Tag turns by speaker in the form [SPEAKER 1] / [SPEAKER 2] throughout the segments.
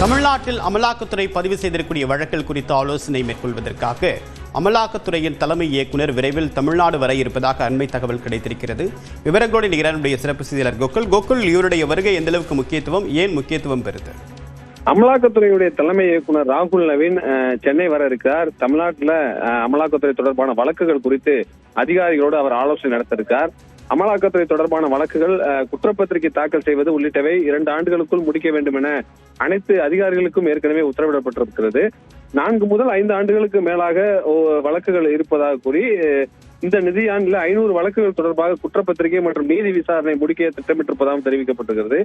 [SPEAKER 1] தமிழ்நாட்டில் அமலாக்கத்துறை பதிவு செய்திருக்கூடிய வழக்குகள் குறித்து ஆலோசனை மேற்கொள்வதற்காக அமலாக்கத்துறையின் தலைமை இயக்குநர் விரைவில் தமிழ்நாடு வர இருப்பதாக அண்மை தகவல் கிடைத்திருக்கிறது. விவரங்களோடு நிகழ்ச்சியுடைய சிறப்பு செய்தியாளர் கோகுல், இவருடைய வருகை எந்த அளவுக்கு முக்கியத்துவம், ஏன் முக்கியத்துவம் பெறுது?
[SPEAKER 2] அமலாக்கத்துறையுடைய தலைமை இயக்குநர் ராகுல் நவீன் சென்னை வர இருக்கிறார். தமிழ்நாட்டில் அமலாக்கத்துறை தொடர்பான வழக்குகள் குறித்து அதிகாரிகளோடு அவர் ஆலோசனை நடத்த இருக்கார். அமலாக்கத்துறை தொடர்பான வழக்குகள், குற்றப்பத்திரிகை தாக்கல் செய்வது உள்ளிட்டவை 2 ஆண்டுகளுக்குள் முடிக்க வேண்டும் என அனைத்து அதிகாரிகளுக்கும் ஏற்கனவே உத்தரவிடப்பட்டிருக்கிறது. 4 முதல் 5 ஆண்டுகளுக்கு மேலாக வழக்குகள் இருப்பதாக கூறி இந்த நிதியாண்டில் 500 வழக்குகள் தொடர்பாக குற்றப்பத்திரிகை மற்றும் நீதி விசாரணை முடிக்க திட்டமிட்டிருப்பதாகவும் தெரிவிக்கப்பட்டிருக்கிறது.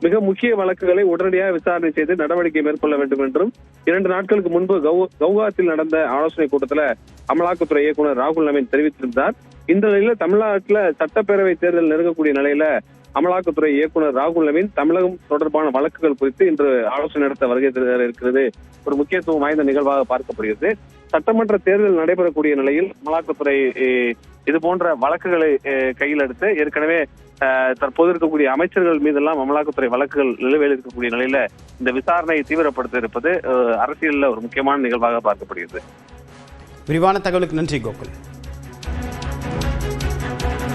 [SPEAKER 2] மிக முக்கிய வழக்குகளை உடனடியாக விசாரணை செய்து நடவடிக்கை மேற்கொள்ள வேண்டும் என்றும் 2 நாட்களுக்கு முன்பு கவுஹாத்தில் நடந்த ஆலோசனை கூட்டத்தில் அமலாக்கத்துறை இயக்குநர் ராகுல் நவீன் தெரிவித்திருந்தார். இந்த நிலையில தமிழ்நாட்டில் சட்டப்பேரவை தேர்தல் நெருங்கக்கூடிய நிலையில அமலாக்கத்துறை இயக்குநர் ராகுல் நவீன் தமிழகம் தொடர்பான வழக்குகள் குறித்து இன்று ஆலோசனை நடத்த வருகை இருக்கிறது ஒரு முக்கியத்துவம் வாய்ந்த நிகழ்வாக பார்க்கப்படுகிறது. சட்டமன்ற தேர்தல் நடைபெறக்கூடிய நிலையில் அமலாக்கத்துறை இது போன்ற வழக்குகளை கையில் எடுத்து ஏற்கனவே தற்போது இருக்கக்கூடிய அமைச்சர்கள் மீதெல்லாம் அமலாக்கத்துறை வழக்குகள் நிலுவையில் இருக்கக்கூடிய நிலையில இந்த விசாரணையை தீவிரப்படுத்த இருப்பது அரசியலில் ஒரு முக்கியமான நிகழ்வாக பார்க்கப்படுகிறது.
[SPEAKER 1] விரிவான தகவலுக்கு நன்றி கோகுல்.